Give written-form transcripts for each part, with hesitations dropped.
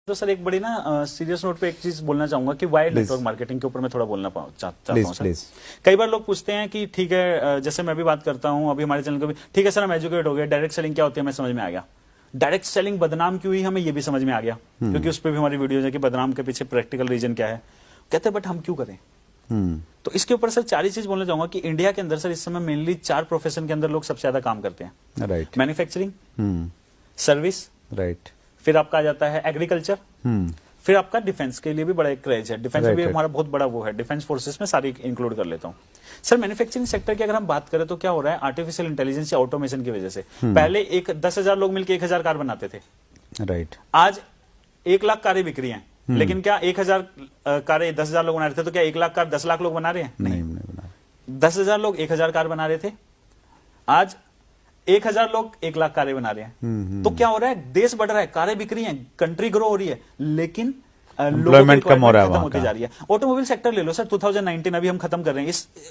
तो सर एक बड़ी ना सीरियस नोट पे एक चीज बोलना चाहूंगा कि वायर्ड नेटवर्क मार्केटिंग के ऊपर मैं थोड़ा बोलना चाहता हूँ सर। कई बार लोग पूछते हैं कि ठीक है, जैसे मैं भी बात करता हूँ अभी हमारे चैनल को भी, ठीक है सर हम एजुकेट हो गए, डायरेक्ट सेलिंग क्या होती है हमें समझ में आ गया, डायरेक्ट सेलिंग बदनाम क्यों हुई हमें ये भी समझ में आ गया, क्योंकि उस पर भी हमारी वीडियो है कि बदनाम के पीछे प्रैक्टिकल रीजन क्या है, कहते हैं बट हम क्यों करें। तो इसके ऊपर सर चार ही चीज बोलना चाहूंगा कि इंडिया के अंदर सर इस समय मेनली 4 प्रोफेशन के अंदर लोग सबसे ज्यादा काम करते हैं। राइट। मैन्युफैक्चरिंग, सर्विस, राइट, फिर आपका आ जाता है एग्रीकल्चर, फिर आपका डिफेंस के लिए भी बड़ा एक क्रेज है, डिफेंस में भी हमारा बहुत बड़ा वो है, डिफेंस फोर्सेस में सारी इंक्लूड कर लेता हूँ। सर मैन्युफैक्चरिंग सेक्टर की अगर हम बात करें तो क्या हो रहा है, आर्टिफिशियल इंटेलिजेंस या ऑटोमेशन की वजह से पहले 10,000 लोग मिलकर 1,000 कार बनाते थे। राइट। आज 1 लाख कारें बिक रही हैं, लेकिन क्या 1,000 कारें 10,000 लोग बना रहे थे तो क्या 1 लाख कार 10 लाख लोग बना रहे हैं? नहीं बना। 10,000 लोग 1,000 कार बना रहे थे, आज 1,000 लोग 1 लाख कारें बना रहे हैं। तो क्या हो रहा है, देश बढ़ रहा है, कारें बिक रही हैं, कंट्री ग्रो हो रही है, लेकिन एम्प्लॉयमेंट कम हो रहा है, खत्म होती जा रही है। ऑटोमोबाइल सेक्टर ले लो सर, 2019 अभी हम खत्म कर रहे हैं,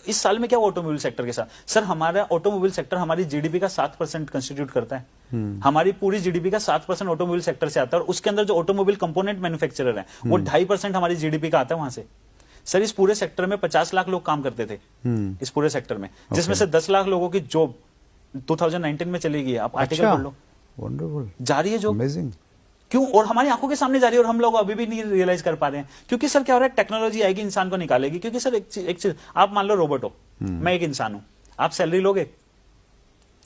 इस साल में क्या हुआ ऑटोमोबाइल सेक्टर के साथ? सर हमारा ऑटोमोबाइल सेक्टर हमारी जीडीपी का 7% कंस्टिट्यूट करता है। हमारी पूरी जीडीपी का 7% ऑटोमोबाइल सेक्टर से आता है, और उसके अंदर जो ऑटोमोबाइल कंपोनेंट मैन्युफैक्चरर है वो 2.5% हमारी जीडीपी का आता है वहां से। सर इस पूरे सेक्टर में 50 लाख लोग काम करते थे, इस पूरे सेक्टर में, जिसमें से 10 लाख लोगों की जॉब 2019 में चली गई है। आप आर्टिकल पढ़ लो, वंडरफुल, जा रही है जॉब। अमेजिंग। क्यों? और हमारी आंखों के सामने जा रही है और हम लोग अभी भी नहीं रियलाइज कर पा रहे हैं, क्योंकि सर क्या हो रहा है, टेक्नोलॉजी आएगी इंसान को निकालेगी। क्योंकि सर एक चीज आप मान लो रोबोट हो, मैं एक इंसान हूं, आप सैलरी लोगे?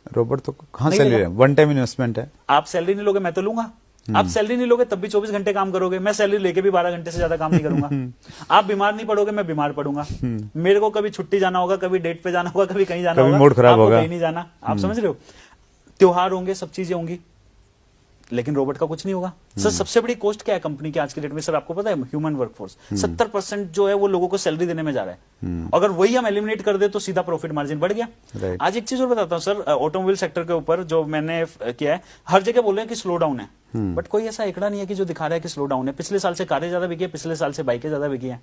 रोबोट तो कहां सैलरी है, वन टाइम इन्वेस्टमेंट है। आप सैलरी नहीं लोगे, मैं तो लूंगा। आप सैलरी नहीं लोगे तब भी 24 घंटे काम करोगे, मैं सैलरी लेके भी 12 घंटे से ज्यादा काम नहीं करूंगा। आप बीमार नहीं पड़ोगे, मैं बीमार पड़ूंगा, मेरे को कभी छुट्टी जाना होगा, कभी डेट पे जाना होगा, कभी कहीं जाना होगा, मूड खराब होगा, कहीं नहीं जाना। आप समझ रहे हो, त्योहार होंगे, सब चीजें होंगी, लेकिन रोबोट का कुछ नहीं होगा। सर सबसे बड़ी कॉस्ट क्या है कंपनी की आज के डेट में? सर आपको पता है, ह्यूमन वर्कफोर्स 70% जो है वो लोगों को सैलरी देने में जा रहा है। अगर वही हम एलिमिनेट कर दे तो सीधा प्रॉफिट मार्जिन बढ़ गया। आज एक चीज और बताता हूं सर, ऑटोमोबाइल सेक्टर के ऊपर जो मैंने किया है, हर जगह बोल रहे हैं कि स्लो डाउन है, बट कोई ऐसा एकड़ा नहीं है कि जो दिखा रहा है कि स्लो डाउन है। पिछले साल से कारें ज्यादा बिकी है, पिछले साल से बाइकें ज्यादा बिकी है।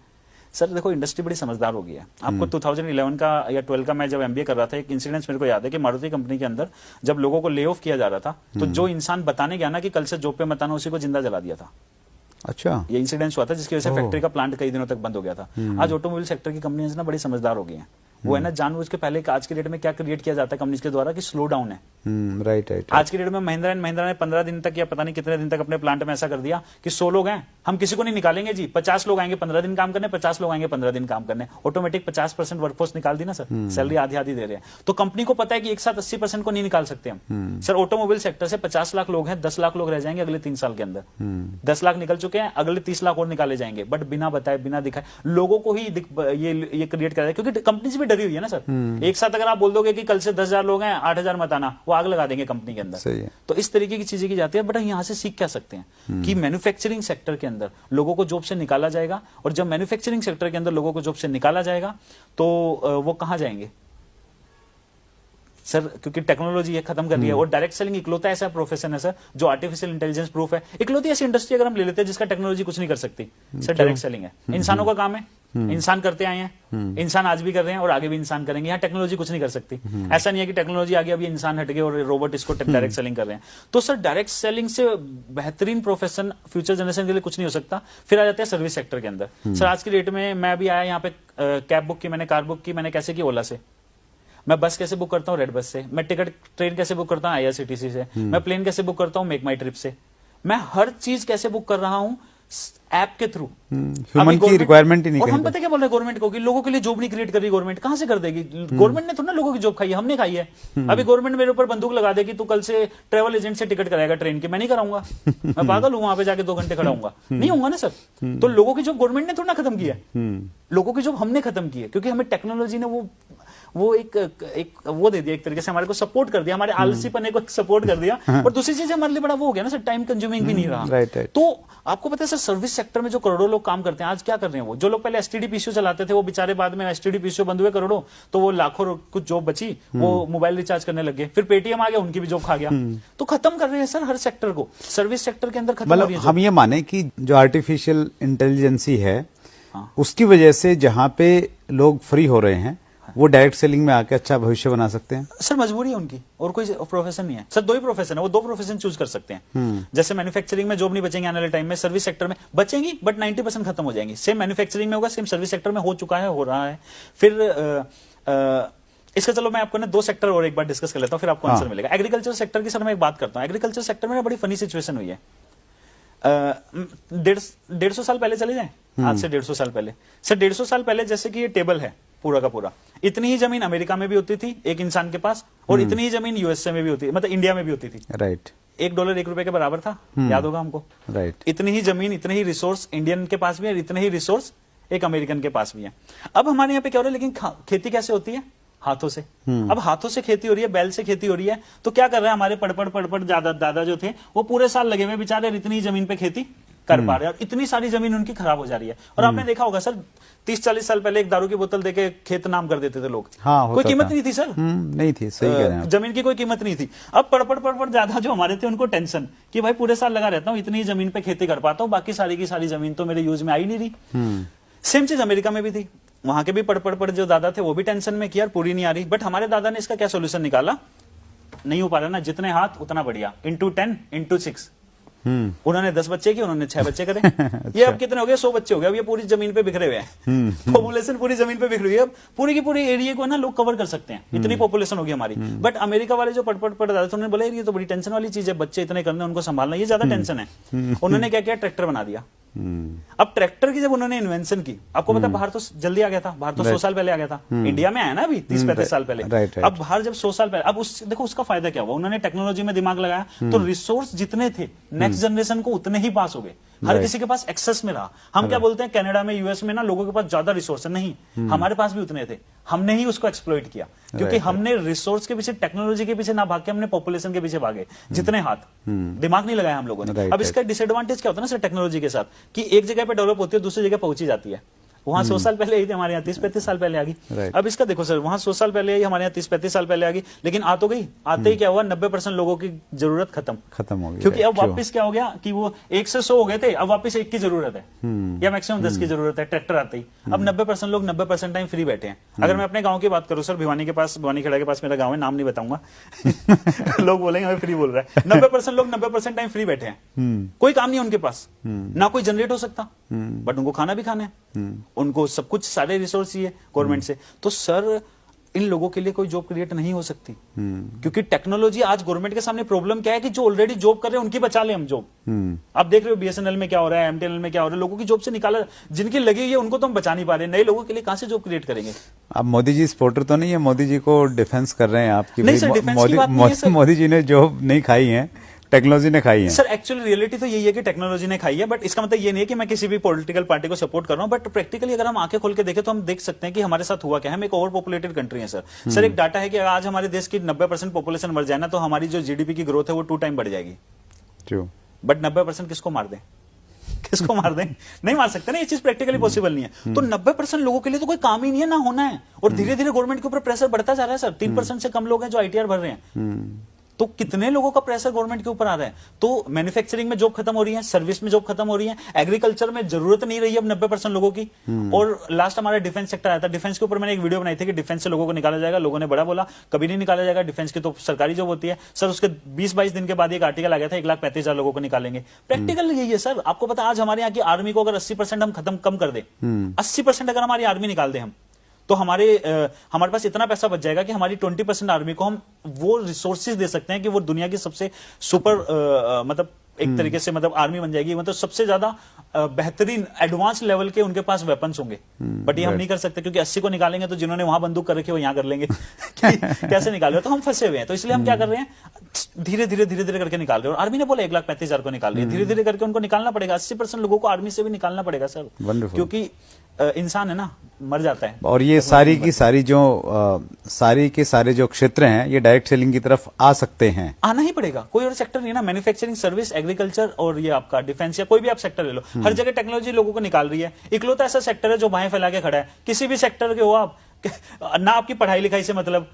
सर देखो इंडस्ट्री बड़ी समझदार हो गई है। आपको 2011 का या 12 का मैं जब एमबीए कर रहा था, एक इंसिडेंस मेरे को याद है कि मारुति कंपनी के अंदर जब लोगों को ले ऑफ किया जा रहा था, तो जो इंसान बताने गया ना कि कल से जॉब पे मत आना, उसी को जिंदा जला दिया था। अच्छा, ये इंसिडेंस हुआ था जिसकी वजह से फैक्ट्री का प्लांट कई दिनों तक बंद हो गया था। आज ऑटोमोबाइल सेक्टर की कंपनीज ना बड़ी समझदार हो गई हैं। वो है ना, जानबूझ के पहले आज के डेट में क्या क्रिएट किया जाता है कंपनीज के द्वारा कि स्लो डाउन है। Right right. आज के डेट में महिंद्रा एंड महिंद्रा ने 15 दिन तक या पता नहीं कितने दिन तक अपने प्लांट में ऐसा कर दिया कि 100 लोग हैं, हम किसी को नहीं निकालेंगे जी, 50 लोग आएंगे 15 दिन काम करने, 50 लोग आएंगे 15 दिन काम करने। ऑटोमेटिक 50% वर्कफोर्स निकाल दी ना सर, सैलरी आधी आधी दे रहे हैं। तो कंपनी को पता है कि एक साथ 80% को नहीं निकाल सकते हम। सर ऑटोमोबाइल सेक्टर से 50 लाख लोग हैं, 10 लाख लोग रह जाएंगे अगले 3 साल के अंदर। 10 लाख निकल चुके हैं, अगले 30 लाख और निकाले जाएंगे, बट बिना बताए बिना दिखाए लोगों को ही ये क्रिएट कर रहा है, क्योंकि कंपनी से भी डरी हुई है ना सर। एक साथ अगर आप बोल दोगे कि कल से 10,000 लोग हैं, 8,000 मत आना, वो आग लगा देंगे कंपनी के अंदर। सही है। तो इस तरीके की चीजें की जाती है। बट यहां से सीख क्या सकते हैं कि मैन्युफैक्चरिंग सेक्टर के अंदर लोगों को जॉब से निकाला जाएगा, और जब मैन्युफैक्चरिंग सेक्टर के अंदर लोगों को जॉब से निकाला जाएगा तो वो कहां जाएंगे सर? क्योंकि टेक्नोलॉजी ये खत्म कर रही है, और डायरेक्ट सेलिंग इकलौता ऐसा प्रोफेशन है सर जो आर्टिफिशियल इंटेलिजेंस प्रूफ है। इकलौती ऐसी इंडस्ट्री अगर हम ले लेते हैं जिसका टेक्नोलॉजी कुछ नहीं कर सकती, सर डायरेक्ट सेलिंग है। इंसानों का काम है, इंसान करते आए हैं, इंसान आज भी कर रहे हैं और आगे भी इंसान करेंगे। यहाँ टेक्नोलॉजी कुछ नहीं कर सकती। ऐसा नहीं है कि टेक्नोलॉजी आ गई अभी इंसान हट गए और रोबोट इसको डायरेक्ट सेलिंग कर रहे हैं। तो सर डायरेक्ट सेलिंग से बेहतरीन प्रोफेशन फ्यूचर जनरेशन के लिए कुछ नहीं हो सकता। फिर आ जाते हैं सर्विस सेक्टर के अंदर। सर आज की डेट में मैं अभी आया यहाँ पे, कैब बुक की मैंने, कार बुक की मैंने, कैसे की? ओला से। मैं बस कैसे बुक करता हूँ? रेड बस से। मैं टिकट ट्रेन कैसे बुक करता हूँ? आईआरसीटीसी से। मैं प्लेन कैसे बुक करता हूँ? मेक माई ट्रिप से। मैं हर चीज कैसे बुक कर रहा हूँ? ऐप के थ्रू। ह्यूमन की रिक्वायरमेंट ही नहीं। और हम पता क्या बोल रहे हैं गवर्नमेंट को कि लोगों के लिए जॉब नहीं क्रिएट कर रही। गवर्नमेंट कहां से कर देगी? गवर्नमेंट ने थोड़ा लोगों की जॉब खाई है, हमने खाई है। अभी गवर्नमेंट मेरे ऊपर बंदूक लगा देगी, तू कल से ट्रेवल एजेंट से टिकट कराएगा ट्रेन की, मैं नहीं कराऊंगा। मैं पागल हूं वहां पे जाके 2 घंटे खड़ा हूंगा? नहीं होऊंगा ना सर। तो लोगों की जॉब गवर्नमेंट ने थोड़ा खत्म की है, लोगों की जॉब हमने खत्म की है, क्योंकि हमें टेक्नोलॉजी ने वो एक वो दे दिया, एक तरीके से हमारे को सपोर्ट कर दिया, हमारे आलसीपने को सपोर्ट कर दिया। और दूसरी चीज हमारे लिए बड़ा वो हो गया ना सर, टाइम कंज्यूमिंग भी नहीं रहा। तो आपको पता है सर, सर्विस सेक्टर में जो करोड़ों लोग काम करते हैं, आज क्या कर रहे हैं? वो जो लोग पहले एसटीडी पीसीओ चलाते थे, वो बेचारे बाद में एसटीडी पीसीओ बंद हुए करोड़ों, तो वो लाखों कुछ जॉब बची, वो मोबाइल रिचार्ज करने लगे। फिर पेटीएम आ गया, उनकी भी जॉब खा गया। तो खत्म कर रहे हैं सर हर सेक्टर को, सर्विस सेक्टर के अंदर खत्म हो रही है। हम ये माने कि जो आर्टिफिशियल इंटेलिजेंसी है, उसकी वजह से जहां पे लोग फ्री हो रहे हैं वो डायरेक्ट सेलिंग में आके अच्छा भविष्य बना सकते हैं? सर मजबूरी है उनकी, और कोई प्रोफेशन नहीं है सर, दो ही प्रोफेशन है, वो दो प्रोफेशन चूज कर सकते हैं। जैसे मैन्युफैक्चरिंग में जॉब नहीं बचेंगे आने वाले टाइम में, सर्विस सेक्टर में बचेंगी बट 90% खत्म हो जाएंगी। सेम मैन्युफैक्चरिंग में होगा, सेम सर्विस सेक्टर में हो चुका है, हो रहा है। फिर इसका चलो मैं आपको ना दो सेक्टर और एक बार डिस्कस कर लेता हूं, फिर आपको आंसर मिलेगा। एग्रीकल्चर सेक्टर की सर मैं एक बात करता हूं। एग्रीकल्चर सेक्टर में ना बड़ी फनी सिचुएशन हुई है। 150 साल पहले चले जाएं, आज से 150 साल पहले। सर 150 साल पहले जैसे कि ये टेबल है पूरा का पूरा, इतनी ही जमीन अमेरिका में भी होती थी एक इंसान के पास, और इतनी ही जमीन यूएसए में भी होती, मतलब इंडिया में भी होती थी। राइट। $1 1 रुपए के बराबर था, याद होगा हमको। राइट। इतनी ही जमीन, इतने ही रिसोर्स इंडियन के पास भी है, इतने ही रिसोर्स एक अमेरिकन के पास भी है। अब हमारे यहाँ पे क्या हो रहा है, लेकिन खेती कैसे होती है? हाथों से। अब हाथों से खेती हो रही है, बैल से खेती हो रही है, तो क्या कर रहे हैं हमारे पड़पड़ दादा जो थे, वो पूरे साल लगे हुए बेचारे, इतनी जमीन पे खेती कर पा रहे हैं, और इतनी सारी जमीन उनकी खराब हो जा रही है। और आपने देखा होगा सर 30-40 साल पहले एक दारू की बोतल देके खेत नाम कर देते थे लोग। हाँ, कोई कीमत नहीं थी सर। नहीं थी, सही कह रहे हैं। जमीन की कोई कीमत नहीं थी। अब पड़पड़ ज्यादा जो हमारे थे उनको टेंशन कि भाई पूरे साल लगा रहता हूँ, इतनी जमीन पे खेती कर पाता हूँ, बाकी सारी की सारी जमीन तो मेरे यूज में आई नहीं रही। सेम चीज अमेरिका में भी थी, वहां के भी पड़ जो दादा थे वो भी टेंशन में कि यार पूरी नहीं आ रही। बट हमारे दादा ने इसका क्या सोल्यूशन निकाला, नहीं हो पा रहा ना, जितने हाथ उतना बढ़िया, इंटू 10 इंटू 6। उन्होंने 10 बच्चे किए, उन्होंने 6 बच्चे करे। ये अब कितने हो गए, 100 बच्चे हो गए। अब ये पूरी जमीन पे बिखरे हुए हैं, पॉपुलेशन पूरी जमीन पे बिखरी हुई है। अब पूरी की पूरी एरिया को ना लोग कवर कर सकते हैं, इतनी पॉपुलेशन होगी हमारी। बट अमेरिका वाले जो पड़ दादा थे, उन्होंने बोला ये तो बड़ी टेंशन वाली चीज है, बच्चे इतने करने, उनको संभालना, ये ज्यादा टेंशन है। उन्होंने क्या किया, ट्रैक्टर बना दिया। अब ट्रैक्टर की जब उन्होंने इन्वेंशन की, आपको पता बाहर तो जल्दी आ गया था, बाहर तो 100 साल पहले आ गया था, इंडिया में आया ना अभी 30-35 साल पहले। अब बाहर जब 100 साल पहले, अब देखो उसका फायदा क्या हुआ, उन्होंने टेक्नोलॉजी में दिमाग लगाया, तो रिसोर्स जितने थे नेक्स्ट जनरेशन को उतने ही पास हो गए, हर किसी के पास एक्सेस में रहा। हम क्या बोलते हैं, कनाडा में यूएस में ना लोगों के पास ज्यादा रिसोर्स है, नहीं, हमारे पास भी उतने थे, हमने ही उसको एक्सप्लॉइट किया, क्योंकि हमने रिसोर्स के पीछे, टेक्नोलॉजी के पीछे ना भाग के हमने पॉपुलेशन के पीछे भागे, जितने हाथ, दिमाग नहीं लगाया हम लोगों ने। अब इसका डिसएडवांटेज क्या होता है ना सर टेक्नोलॉजी के साथ, कि एक जगह पे डेवलप होती है, दूसरी जगह पहुंची जाती है। वहां 100 साल पहले आई थी, हमारे यहाँ 30-35 साल पहले आ गई। अब इसका देखो सर, वहां 100 साल पहले आई, हमारे यहाँ 30-35 साल पहले आ गई, लेकिन आ तो गई, आते ही क्या हुआ, 90% लोगों की जरूरत खत्म हो गई, क्योंकि अब वापस क्या हो गया कि वो 1 से 100 हो गए थे, अब वापस 1 की जरूरत है, या मैक्सिमम 10 की जरूरत है, ट्रैक्टर आते ही। अब 90% लोग 90% टाइम फ्री बैठे हैं। अगर मैं अपने गाँव की बात करूँ सर, भिवानी के पास, भिवानी खेड़ा के पास मेरा गाँव है, नाम नहीं बताऊंगा लोग बोलेंगे हमें फ्री बोल रहा है। 90% लोग 90% टाइम फ्री बैठे हैं, कोई काम नहीं है उनके पास, ना कोई जनरेट हो सकता, बट उनको खाना भी खाना है, उनको सब कुछ सारे रिसोर्स चाहिए गवर्नमेंट से। तो सर इन लोगों के लिए कोई जॉब क्रिएट नहीं हो सकती, क्योंकि टेक्नोलॉजी आज गवर्नमेंट के सामने प्रॉब्लम क्या है कि जो ऑलरेडी जॉब कर रहे हैं उनकी बचा ले हम जॉब। आप देख रहे हो बीएसएनएल में क्या हो रहा है, एमटीएनएल में क्या हो रहा है, लोगों की जॉब से निकाला, जिनकी लगी हुई है उनको तो हम बचा नहीं पा रहे, नए लोगों के लिए कहां से जॉब क्रिएट करेंगे। अब मोदी जी सपोर्टर तो नहीं है, मोदी जी को डिफेंस कर रहे हैं आपकी? नहीं सर, डिफेंस की बात नहीं है सर। मोदी जी ने जॉब नहीं खाई है, टेक्नोलॉजी ने खाई है सर। एक्चुअली रियलिटी तो यही है कि टेक्नोलॉजी ने खाई है, बट इसका मतलब ये नहीं है कि मैं किसी भी पॉलिटिकल पार्टी को सपोर्ट कर रहा हूं, बट प्रैक्टिकली अगर हम आंखें खोल के देखें तो हम देख सकते हैं कि हमारे साथ हुआ क्या है। हम एक ओवर पॉपुलेटेड कंट्री है सर। सर एक डाटा है कि आज हमारे देश की 90% पॉपुलेशन मर जाए ना, तो हमारी जो जीडीपी की ग्रोथ है वो 2 टाइम बढ़ जाएगी। बट 90% किसको मार दें, किसको मार दें, नहीं मार सकते ना, ये चीज प्रैक्टिकली पॉसिबल नहीं है। तो 90% लोगों के लिए तो कोई काम ही नहीं है, ना होना है, और धीरे धीरे गवर्नमेंट के ऊपर प्रेशर बढ़ता जा रहा है सर। 3% से कम लोग हैं जो आईटीआर भर रहे हैं, तो कितने लोगों का प्रेशर गवर्नमेंट के ऊपर आ रहा है। तो मैन्युफैक्चरिंग में जॉब खत्म हो रही है, सर्विस में जॉब खत्म हो रही है, एग्रीकल्चर में जरूरत नहीं रही है अब 90% लोगों की। और लास्ट हमारा डिफेंस सेक्टर आया था, डिफेंस के ऊपर मैंने एक वीडियो बनाई थी कि डिफेंस से लोगों को निकाला जाएगा। लोगों ने बड़ा बोला कभी नहीं निकाला जाएगा, डिफेंस की तो सरकारी जॉब होती है सर। उसके 20-22 दिन के बाद एक आर्टिकल आ गया था 1,35,000 लोगों को निकालेंगे। प्रैक्टिकल यही है सर। आपको पता आज हमारे यहाँ की आर्मी को अगर 80% हम खत्म कम कर दे, 80% अगर हमारी आर्मी निकाल दे हम, तो हमारे पास इतना पैसा बच जाएगा कि हमारी 20% आर्मी को हम वो रिसोर्सेज दे सकते हैं कि वो दुनिया की सबसे सुपर मतलब एक तरीके से मतलब आर्मी बन जाएगी, मतलब सबसे ज्यादा बेहतरीन एडवांस लेवल के उनके पास वेपन्स होंगे। बट ये हम नहीं कर सकते, क्योंकि 80 को निकालेंगे तो जिन्होंने वहां बंदूक कर रखी है वो यहां कर लेंगे कैसे निकाले, तो हम फंसे हुए हैं। तो इसलिए हम क्या कर रहे हैं, धीरे धीरे करके निकाल रहे हैं। और आर्मी ने बोला 1,35,000 को निकाल रही है, धीरे धीरे करके उनको निकालना पड़ेगा। 80% लोगों को आर्मी से भी निकालना पड़ेगा सर, क्योंकि इंसान है ना, मर जाता है। और ये सारी की सारी जो सारी के सारे जो क्षेत्र हैं ये डायरेक्ट सेलिंग की तरफ आ सकते हैं, आना ही पड़ेगा। कोई और सेक्टर नहीं है ना, मैन्युफैक्चरिंग, सर्विस, एग्रीकल्चर और ये आपका डिफेंस या कोई भी आप सेक्टर ले लो, हर जगह टेक्नोलॉजी लोगों को निकाल रही है। इकलौता ऐसा सेक्टर है जो बाहें फैला के खड़ा है। किसी भी सेक्टर के हो आप, ना आपकी पढ़ाई लिखाई से मतलब,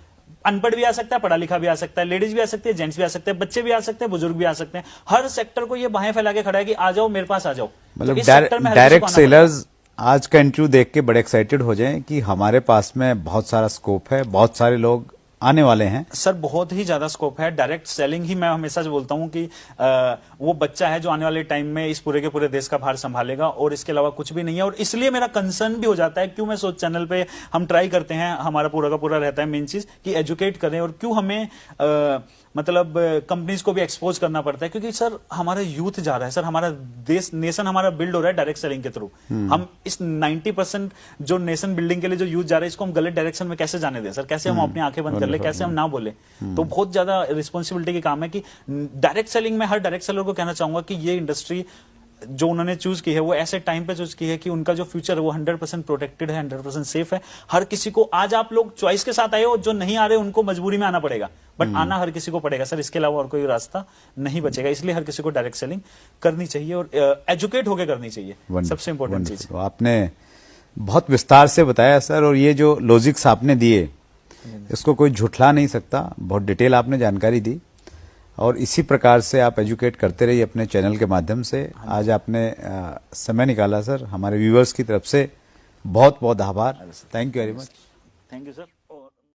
अनपढ़ भी आ सकता है, पढ़ा लिखा भी आ सकता है, लेडीज भी आ सकती है, जेंट्स भी आ सकते हैं, बच्चे भी आ सकते हैं, बुजुर्ग भी आ सकते हैं। हर सेक्टर को ये बाहें फैला के खड़ा है कि आ जाओ मेरे पास आ जाओ। मतलब डायरेक्ट सेलर्स आज का इंटरव्यू देख के बड़े एक्साइटेड हो जाएं कि हमारे पास में बहुत सारा स्कोप है, बहुत सारे लोग आने वाले हैं। सर बहुत ही ज्यादा स्कोप है। डायरेक्ट सेलिंग ही मैं हमेशा जो बोलता हूं कि वो बच्चा है जो आने वाले टाइम में इस पूरे के पूरे देश का भार संभालेगा, और इसके अलावा कुछ भी नहीं है। और इसलिए मेरा कंसर्न भी हो जाता है, क्यों मैं सोच चैनल पे हम ट्राई करते हैं, हमारा पूरा का पूरा रहता है मेन चीज कि एजुकेट करें, और क्यों हमें मतलब कंपनीज को भी एक्सपोज करना पड़ता है, क्योंकि सर हमारा यूथ जा रहा है, सर हमारा देश नेशन हमारा बिल्ड हो रहा है डायरेक्ट सेलिंग के थ्रू। हम इस 90% जो नेशन बिल्डिंग के लिए जो यूथ जा रहा है, इसको हम गलत डायरेक्शन में कैसे जाने दें सर? कैसे हम अपनी आंखें बंद कर ले, कैसे हम ना बोले? तो बहुत ज्यादा रिस्पॉन्सिबिलिटी की काम है कि डायरेक्ट सेलिंग में हर डायरेक्ट सेलर को कहना चाहूंगा कि ये इंडस्ट्री जो उन्होंने चूज की है वो ऐसे टाइम पे चूज की है कि उनका जो फ्यूचर है वो 100% प्रोटेक्टेड है, 100% सेफ है। हर किसी को, आज आप लोग चॉइस के साथ आए हो, जो नहीं आ रहे उनको मजबूरी में आना पड़ेगा, बट आना हर किसी को पड़ेगा सर, इसके अलावा और कोई रास्ता नहीं बचेगा। इसलिए हर किसी को डायरेक्ट सेलिंग करनी चाहिए और एजुकेट होकर करनी चाहिए, सबसे इंपॉर्टेंट चीज। आपने बहुत विस्तार से बताया सर, और ये जो लॉजिक्स आपने दिए इसको कोई झुठला नहीं सकता, बहुत डिटेल आपने जानकारी दी, और इसी प्रकार से आप एजुकेट करते रहिए अपने चैनल के माध्यम से। आज आपने समय निकाला सर, हमारे व्यूअर्स की तरफ से बहुत बहुत आभार। Thank you very much. Thank you sir.